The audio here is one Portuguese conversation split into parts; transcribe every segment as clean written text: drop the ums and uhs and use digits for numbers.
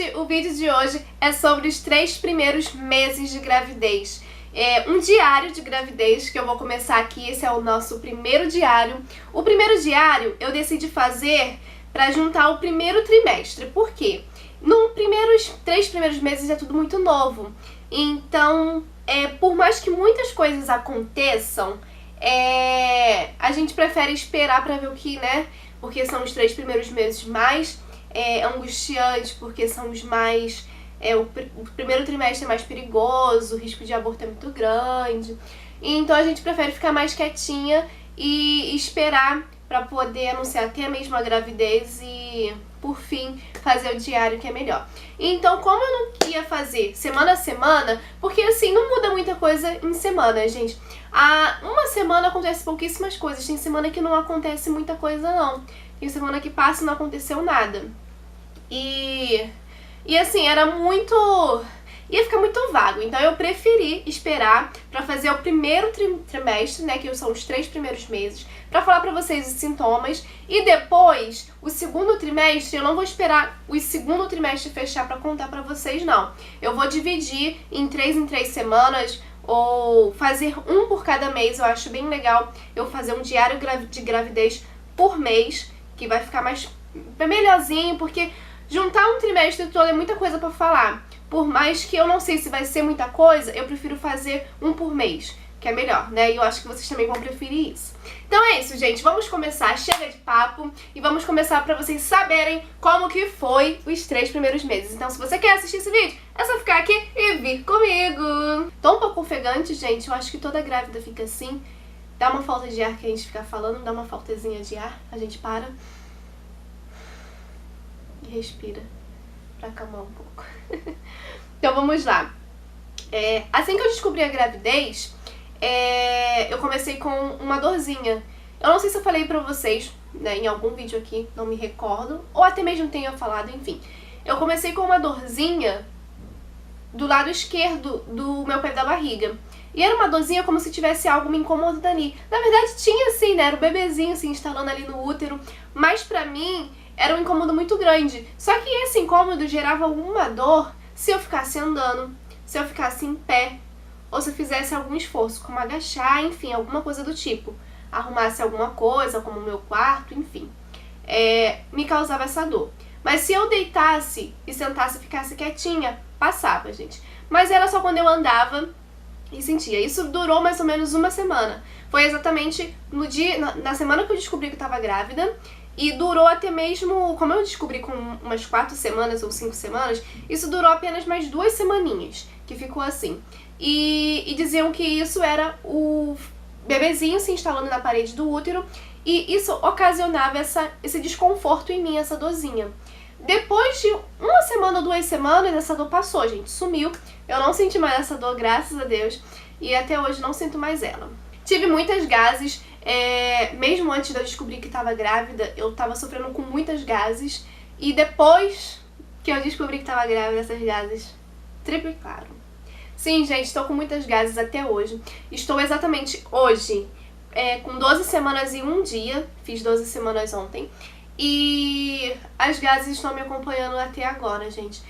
gente, o vídeo de hoje é sobre os 3 primeiros meses de gravidez. É um diário de gravidez que eu vou começar aqui, esse é o nosso primeiro diário. O primeiro diário eu decidi fazer para juntar o primeiro trimestre, por quê? Nos 3 primeiros meses é tudo muito novo, então por mais que muitas coisas aconteçam, a gente prefere esperar para ver o que, né? Porque são os 3 primeiros meses mais angustiantes, porque são os mais... o primeiro trimestre é mais perigoso, o risco de aborto é muito grande. Então a gente prefere ficar mais quietinha e esperar para poder anunciar até mesmo a gravidez e, por fim, fazer o diário que é melhor. Então, como eu não ia fazer semana a semana, porque assim, não muda muita coisa em semana, gente. Uma semana acontece pouquíssimas coisas, tem semana que não acontece muita coisa não. Tem semana que passa e não aconteceu nada. E assim, ia ficar muito vago, então eu preferi esperar pra fazer o primeiro trimestre, né, que são os 3 primeiros meses, pra falar pra vocês os sintomas, e depois, o segundo trimestre, eu não vou esperar o segundo trimestre fechar pra contar pra vocês, não. Eu vou dividir em 3 semanas, ou fazer um por cada mês. Eu acho bem legal eu fazer um diário de gravidez por mês, que vai ficar melhorzinho, porque juntar um trimestre todo é muita coisa pra falar. Por mais que eu não sei se vai ser muita coisa, eu prefiro fazer um por mês, que é melhor, né? E eu acho que vocês também vão preferir isso. Então é isso, gente. Vamos começar, chega de papo, e vamos começar pra vocês saberem como que foi os 3 primeiros meses. Então se você quer assistir esse vídeo, é só ficar aqui e vir comigo. Tô um pouco ofegante, gente. Eu acho que toda grávida fica assim. Dá uma falta de ar que a gente fica falando, dá uma faltazinha de ar, a gente para e respira pra acalmar um pouco. Então vamos lá. Assim que eu descobri a gravidez, eu comecei com uma dorzinha. Eu não sei se eu falei pra vocês, né, em algum vídeo aqui, não me recordo, ou até mesmo tenha falado, enfim. Eu comecei com uma dorzinha do lado esquerdo do meu pé da barriga. E era uma dorzinha como se tivesse algo me incomodando ali. Na verdade tinha sim, né, era o bebezinho se instalando ali no útero, mas pra mim era um incômodo muito grande. Só que esse incômodo gerava alguma dor se eu ficasse andando, se eu ficasse em pé, ou se eu fizesse algum esforço, como agachar, enfim, alguma coisa do tipo. Arrumasse alguma coisa, como o meu quarto, enfim. Me causava essa dor. Mas se eu deitasse e sentasse e ficasse quietinha, passava, gente. Mas era só quando eu andava e sentia. Isso durou mais ou menos uma semana. Foi exatamente na semana que eu descobri que eu estava grávida. E durou até mesmo, como eu descobri com umas 4 semanas ou 5 semanas, isso durou apenas mais 2 semaninhas, que ficou assim. E diziam que isso era o bebezinho se instalando na parede do útero, e isso ocasionava esse desconforto em mim, essa dorzinha. Depois de 1 semana ou 2 semanas, essa dor passou, gente, sumiu. Eu não senti mais essa dor, graças a Deus, e até hoje não sinto mais ela. Tive muitas gases. Mesmo antes de eu descobrir que estava grávida, eu estava sofrendo com muitas gases. E depois que eu descobri que estava grávida, essas gases triplicaram. Sim, gente, estou com muitas gases até hoje. Estou exatamente hoje com 12 semanas e 1 dia. Fiz 12 semanas ontem. E as gases estão me acompanhando até agora, gente.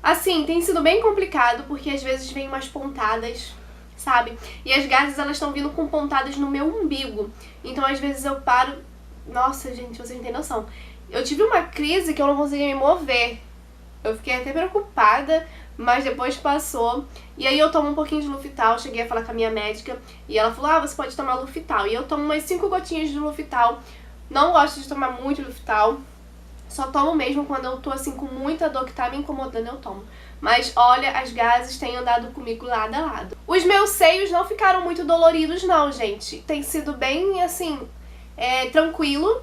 Assim, tem sido bem complicado, porque às vezes vem umas pontadas, sabe? E as gases, elas estão vindo com pontadas no meu umbigo. Então, às vezes eu paro... Nossa, gente, vocês não têm noção. Eu tive uma crise que eu não conseguia me mover. Eu fiquei até preocupada, mas depois passou. E aí eu tomo um pouquinho de Lufital, cheguei a falar com a minha médica, e ela falou, você pode tomar Lufital. E eu tomo umas 5 gotinhas de Lufital. Não gosto de tomar muito Lufital. Só tomo mesmo quando eu tô assim com muita dor que tá me incomodando, eu tomo. Mas olha, as gases têm andado comigo lado a lado. Os meus seios não ficaram muito doloridos não, gente. Tem sido bem, assim, tranquilo.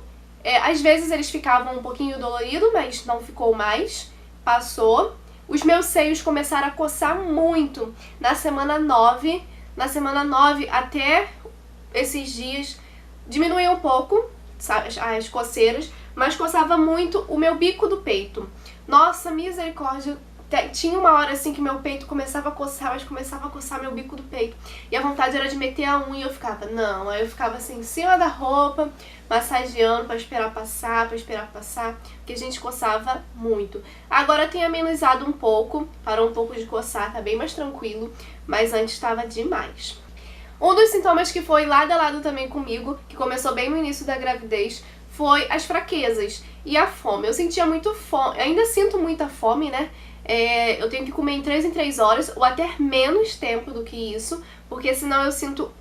Às vezes eles ficavam um pouquinho doloridos, mas não ficou mais. Passou. Os meus seios começaram a coçar muito na semana 9. Na semana 9 até esses dias diminuiu um pouco, sabe, as coceiras, mas coçava muito o meu bico do peito. Nossa, misericórdia, tinha uma hora assim que meu peito começava a coçar, mas começava a coçar meu bico do peito. E a vontade era de meter a unha e eu ficava, não. Aí eu ficava assim em cima da roupa, massageando pra esperar passar, porque a gente coçava muito. Agora tem amenizado um pouco, parou um pouco de coçar, tá bem mais tranquilo, mas antes estava demais. Um dos sintomas que foi lado a lado também comigo, que começou bem no início da gravidez, foi as fraquezas e a fome. Eu sentia muito fome, ainda sinto muita fome, né? Eu tenho que comer em 3 horas, ou até menos tempo do que isso, porque senão eu sinto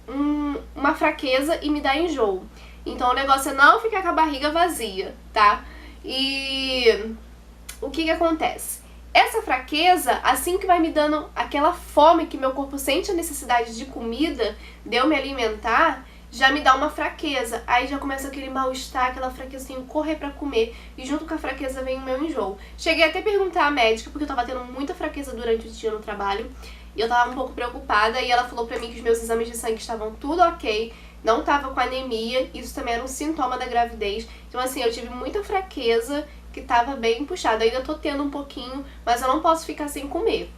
uma fraqueza e me dá enjoo. Então o negócio é não ficar com a barriga vazia, tá? E o que acontece? Essa fraqueza, assim que vai me dando aquela fome que meu corpo sente a necessidade de comida, de eu me alimentar, já me dá uma fraqueza. Aí já começa aquele mal-estar, aquela fraqueza, tenho que correr pra comer. E junto com a fraqueza vem o meu enjoo. Cheguei até a perguntar à médica, porque eu tava tendo muita fraqueza durante o dia no trabalho. E eu tava um pouco preocupada, e ela falou pra mim que os meus exames de sangue estavam tudo ok, não tava com anemia, isso também era um sintoma da gravidez. Então assim, eu tive muita fraqueza, que tava bem puxada. Ainda tô tendo um pouquinho, mas eu não posso ficar sem comer.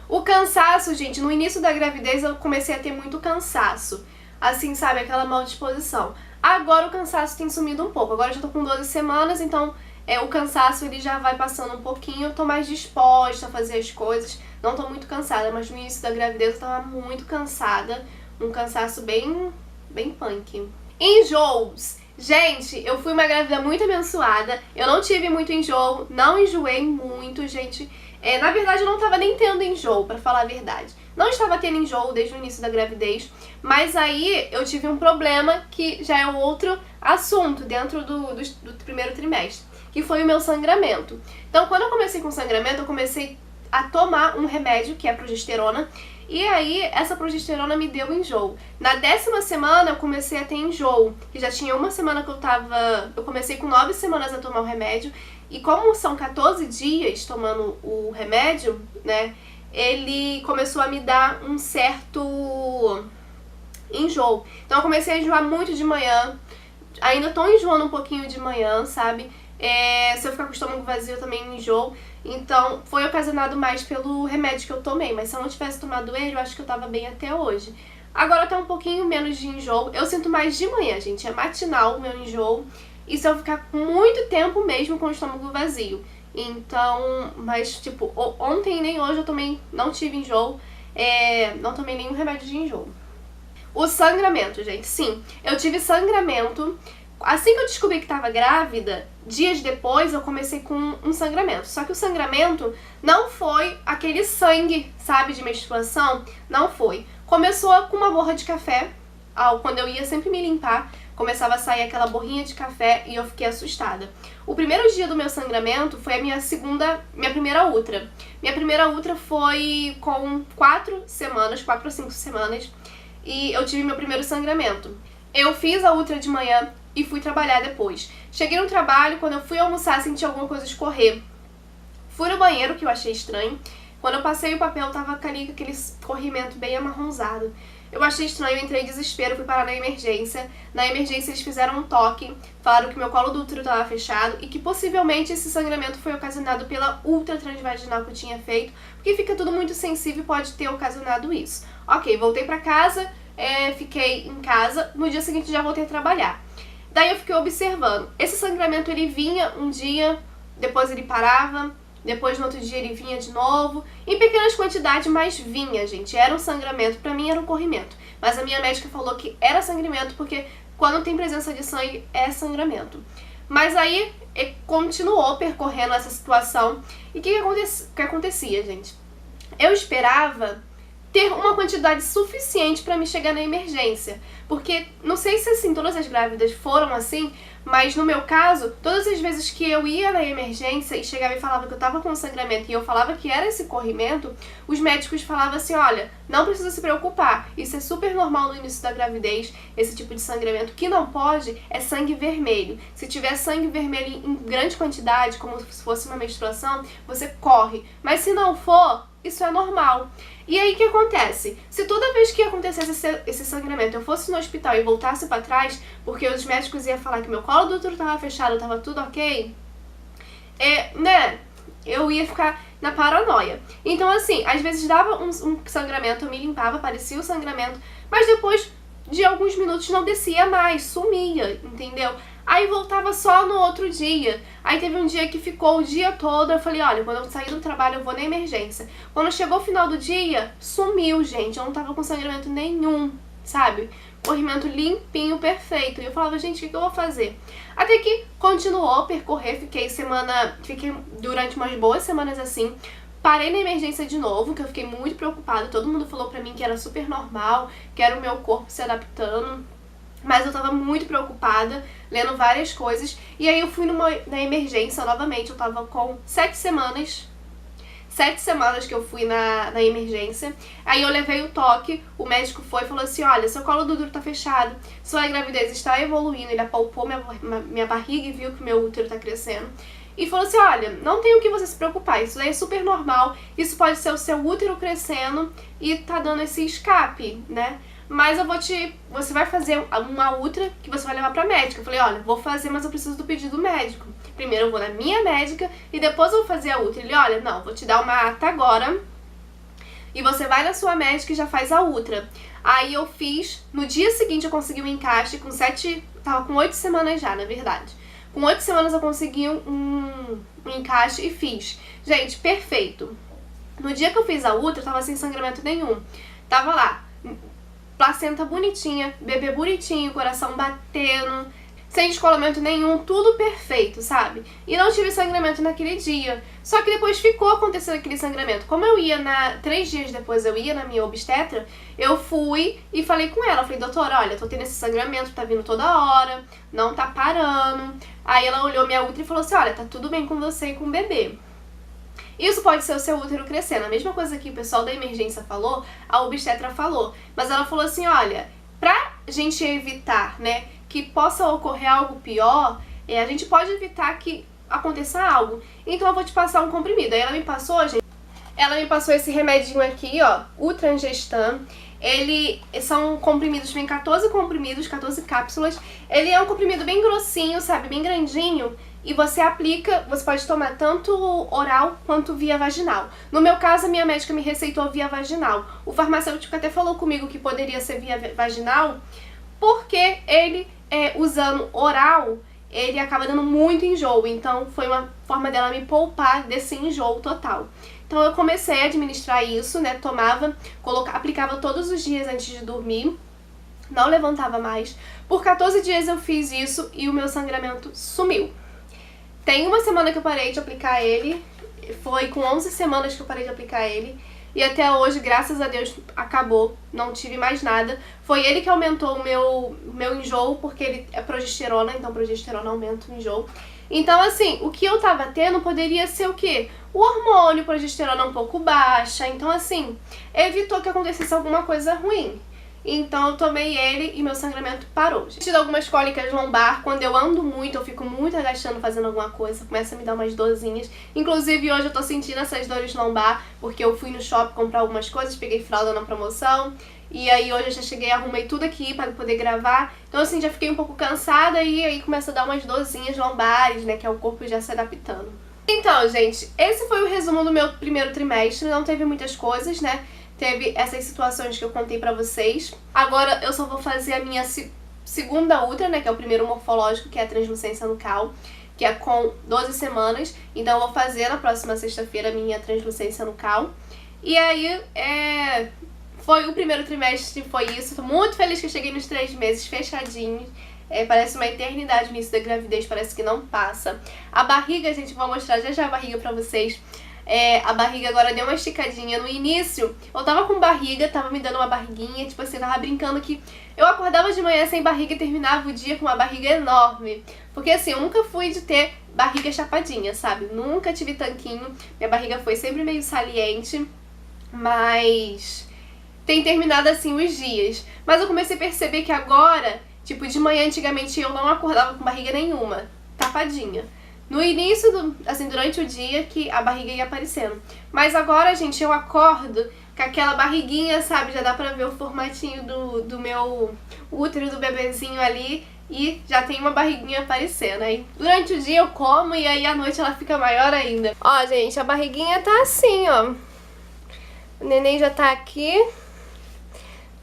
O cansaço, gente, no início da gravidez eu comecei a ter muito cansaço. Assim, sabe, aquela mal disposição. Agora o cansaço tem sumido um pouco. Agora eu já tô com 12 semanas, então o cansaço ele já vai passando um pouquinho. Eu tô mais disposta a fazer as coisas. Não tô muito cansada, mas no início da gravidez eu tava muito cansada. Um cansaço bem punk. Enjoos. Gente, eu fui uma grávida muito abençoada. Eu não tive muito enjoo, não enjoei muito, gente. Na verdade, eu não tava nem tendo enjoo, pra falar a verdade. Não estava tendo enjoo desde o início da gravidez, mas aí eu tive um problema que já é um outro assunto dentro do primeiro trimestre, que foi o meu sangramento. Então, quando eu comecei com sangramento, eu comecei a tomar um remédio, que é a progesterona, e aí essa progesterona me deu enjoo. Na 10ª semana eu comecei a ter enjoo, que já tinha uma semana que eu comecei com 9 semanas a tomar o remédio, e como são 14 dias tomando o remédio, né, ele começou a me dar um certo enjoo. Então eu comecei a enjoar muito de manhã, ainda tô enjoando um pouquinho de manhã, sabe? Se eu ficar com o estômago vazio eu também enjoo. Então foi ocasionado mais pelo remédio que eu tomei, mas se eu não tivesse tomado ele, eu acho que eu tava bem até hoje. Agora tá um pouquinho menos de enjoo, eu sinto mais de manhã, gente, é matinal o meu enjoo. E se eu ficar muito tempo mesmo com o estômago vazio. Então, mas tipo, ontem nem hoje eu também não tive enjoo, não tomei nenhum remédio de enjoo. O sangramento, gente, sim, eu tive sangramento. Assim que eu descobri que tava grávida, dias depois eu comecei com um sangramento. Só que o sangramento não foi aquele sangue, sabe, de menstruação, não foi. Começou com uma borra de café, quando eu ia sempre me limpar, começava a sair aquela borrinha de café e eu fiquei assustada. O primeiro dia do meu sangramento foi a minha primeira ultra. Minha primeira ultra foi com 4 ou 5 semanas, e eu tive meu primeiro sangramento. Eu fiz a ultra de manhã e fui trabalhar depois. Cheguei no trabalho, quando eu fui almoçar, senti alguma coisa escorrer. Fui no banheiro, que eu achei estranho. Quando eu passei o papel, tava ali com aquele escorrimento bem amarronzado. Eu achei estranho, eu entrei em desespero, fui parar na emergência. Na emergência eles fizeram um toque, falaram que meu colo do útero estava fechado e que possivelmente esse sangramento foi ocasionado pela ultra transvaginal que eu tinha feito, porque fica tudo muito sensível e pode ter ocasionado isso. Ok, voltei pra casa, fiquei em casa, no dia seguinte já voltei a trabalhar. Daí eu fiquei observando. Esse sangramento ele vinha um dia, depois ele parava, depois no outro dia ele vinha de novo, em pequenas quantidades, mas vinha, gente. Era um sangramento, pra mim era um corrimento. Mas a minha médica falou que era sangramento porque quando tem presença de sangue é sangramento. Mas aí continuou percorrendo essa situação. E o que acontecia, gente? Eu esperava ter uma quantidade suficiente pra me chegar na emergência. Porque, não sei se assim, todas as grávidas foram assim, mas no meu caso, todas as vezes que eu ia na emergência e chegava e falava que eu tava com sangramento e eu falava que era esse corrimento, os médicos falavam assim, olha, não precisa se preocupar, isso é super normal no início da gravidez, esse tipo de sangramento. O que não pode é sangue vermelho. Se tiver sangue vermelho em grande quantidade, como se fosse uma menstruação, você corre. Mas se não for, isso é normal. E aí o que acontece? Se toda vez que acontecesse esse sangramento eu fosse no hospital e voltasse pra trás, porque os médicos iam falar que meu colo do útero tava fechado, tava tudo ok, né? eu ia ficar na paranoia. Então, assim, às vezes dava um sangramento, eu me limpava, parecia o sangramento, mas depois de alguns minutos não descia mais, sumia, entendeu? Aí voltava só no outro dia. Aí teve um dia que ficou o dia todo, eu falei, olha, quando eu sair do trabalho eu vou na emergência. Quando chegou o final do dia, sumiu, gente, eu não tava com sangramento nenhum, sabe? Corrimento limpinho, perfeito. E eu falava, gente, o que eu vou fazer? Até que continuou a percorrer, fiquei durante umas boas semanas assim. Parei na emergência de novo, que eu fiquei muito preocupada. Todo mundo falou pra mim que era super normal, que era o meu corpo se adaptando. Mas eu tava muito preocupada, lendo várias coisas. E aí eu fui na emergência novamente. Eu tava com 7 semanas. 7 semanas que eu fui na emergência. Aí eu levei o toque, o médico foi e falou assim, olha, seu colo do útero tá fechado, sua gravidez está evoluindo. Ele apalpou minha barriga e viu que meu útero tá crescendo. E falou assim, olha, não tem o que você se preocupar, isso daí é super normal, isso pode ser o seu útero crescendo e tá dando esse escape, né? Mas você vai fazer uma ultra que você vai levar pra médica. Eu falei, olha, vou fazer, mas eu preciso do pedido médico. Primeiro eu vou na minha médica e depois eu vou fazer a ultra. Ele, olha, não, vou te dar uma ata agora e você vai na sua médica e já faz a ultra. Aí eu fiz, no dia seguinte eu consegui um encaixe tava com 8 semanas já, na verdade. Com 8 semanas eu consegui um encaixe e fiz. Gente, perfeito. No dia que eu fiz a ultra, eu tava sem sangramento nenhum. Tava lá, placenta bonitinha, bebê bonitinho, coração batendo, sem descolamento nenhum, tudo perfeito, sabe? E não tive sangramento naquele dia. Só que depois ficou acontecendo aquele sangramento. Como eu ia 3 dias depois eu ia na minha obstetra, eu fui e falei com ela. Falei, doutora, olha, tô tendo esse sangramento, tá vindo toda hora, não tá parando. Aí ela olhou minha útero e falou assim, olha, tá tudo bem com você e com o bebê. Isso pode ser o seu útero crescendo. A mesma coisa que o pessoal da emergência falou, a obstetra falou. Mas ela falou assim, olha, pra gente evitar, né, que possa ocorrer algo pior, a gente pode evitar que aconteça algo. Então eu vou te passar um comprimido. Aí ela me passou, gente, esse remedinho aqui, ó, o Transgestan. São comprimidos, vem 14 comprimidos, 14 cápsulas. Ele é um comprimido bem grossinho, sabe, bem grandinho. E você aplica, você pode tomar tanto oral quanto via vaginal. No meu caso, a minha médica me receitou via vaginal. O farmacêutico até falou comigo que poderia ser via vaginal, porque ele, usando oral, ele acaba dando muito enjoo. Então, foi uma forma dela me poupar desse enjoo total. Então, eu comecei a administrar isso, né? Aplicava todos os dias antes de dormir. Não levantava mais. Por 14 dias eu fiz isso e o meu sangramento sumiu. Tem uma semana que eu parei de aplicar ele, foi com 11 semanas que eu parei de aplicar ele, e até hoje, graças a Deus, acabou, não tive mais nada. Foi ele que aumentou o meu enjoo, porque ele é progesterona, então progesterona aumenta o enjoo. Então, assim, o que eu tava tendo poderia ser o quê? O hormônio, progesterona um pouco baixa, então, assim, evitou que acontecesse alguma coisa ruim. Então eu tomei ele e meu sangramento parou. Tive algumas cólicas lombar, quando eu ando muito, eu fico muito agachando fazendo alguma coisa, começa a me dar umas dorzinhas. Inclusive hoje eu tô sentindo essas dores lombar, porque eu fui no shopping comprar algumas coisas, peguei fralda na promoção. E aí hoje eu já cheguei, arrumei tudo aqui pra poder gravar. Então assim, já fiquei um pouco cansada e aí começa a dar umas dorzinhas lombares, né, que é o corpo já se adaptando. Então, gente, esse foi o resumo do meu primeiro trimestre, não teve muitas coisas, né? Teve essas situações que eu contei pra vocês. Agora eu só vou fazer a minha segunda ultra, né, que é o primeiro morfológico, que é a translucência nucal, que é com 12 semanas. Então eu vou fazer na próxima sexta-feira a minha translucência nucal. E aí, foi o primeiro trimestre, foi isso. Tô muito feliz que eu cheguei nos 3 meses fechadinhos. Parece uma eternidade no início da gravidez, parece que não passa. A barriga, gente, vou mostrar já a barriga pra vocês. A barriga agora deu uma esticadinha. No início, eu tava com barriga, tava me dando uma barriguinha, tipo assim, tava brincando que eu acordava de manhã sem barriga e terminava o dia com uma barriga enorme. Porque assim, eu nunca fui de ter barriga chapadinha, sabe? Nunca tive tanquinho, minha barriga foi sempre meio saliente, mas tem terminado assim os dias. Mas eu comecei a perceber que agora, tipo, de manhã antigamente eu não acordava com barriga nenhuma, tapadinha. No início, assim, durante o dia que a barriga ia aparecendo. Mas agora, gente, eu acordo com aquela barriguinha, sabe? Já dá pra ver o formatinho do meu útero do bebezinho ali. E já tem uma barriguinha aparecendo. Aí durante o dia eu como e aí à noite ela fica maior ainda. Ó, gente, a barriguinha tá assim, ó. O neném já tá aqui.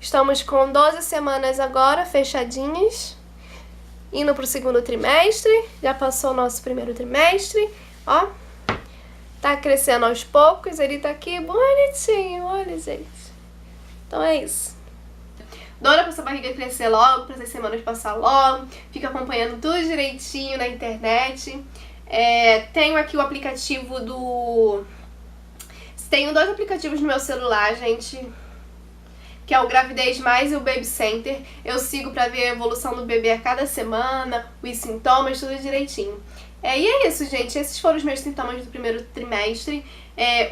Estamos com 12 semanas agora, fechadinhas. Indo pro segundo trimestre. Já passou o nosso primeiro trimestre. Ó. Tá crescendo aos poucos. Ele tá aqui bonitinho. Olha, gente. Então é isso. Doida pra essa barriga crescer logo, pra essas semanas passar logo. Fica acompanhando tudo direitinho na internet. Tenho aqui o aplicativo do... Tenho 2 aplicativos no meu celular, gente, que é o Gravidez Mais e o Baby Center. Eu sigo pra ver a evolução do bebê a cada semana, os sintomas, tudo direitinho. E é isso, gente. Esses foram os meus sintomas do primeiro trimestre.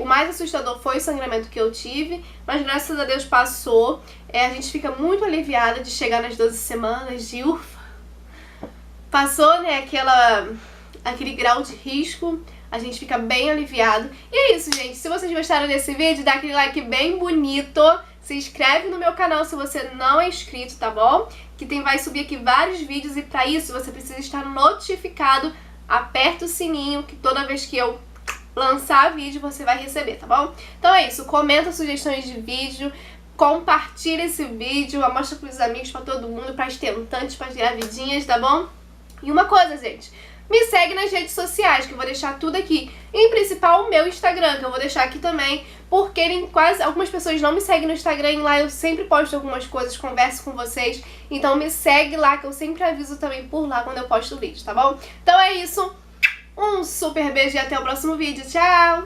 O mais assustador foi o sangramento que eu tive, mas graças a Deus passou. A gente fica muito aliviada de chegar nas 12 semanas, de ufa. Passou, né, aquele grau de risco. A gente fica bem aliviado. E é isso, gente. Se vocês gostaram desse vídeo, dá aquele like bem bonito. Se inscreve no meu canal se você não é inscrito, tá bom? Que vai subir aqui vários vídeos e pra isso você precisa estar notificado. Aperta o sininho que toda vez que eu lançar vídeo você vai receber, tá bom? Então é isso. Comenta sugestões de vídeo. Compartilha esse vídeo. Mostra pros amigos, pra todo mundo, pras tentantes, pras gravidinhas, tá bom? E uma coisa, gente. Me segue nas redes sociais, que eu vou deixar tudo aqui. Em principal o meu Instagram, que eu vou deixar aqui também, porque algumas pessoas não me seguem no Instagram e lá eu sempre posto algumas coisas, converso com vocês. Então me segue lá, que eu sempre aviso também por lá quando eu posto o vídeo, tá bom? Então é isso. Um super beijo e até o próximo vídeo. Tchau!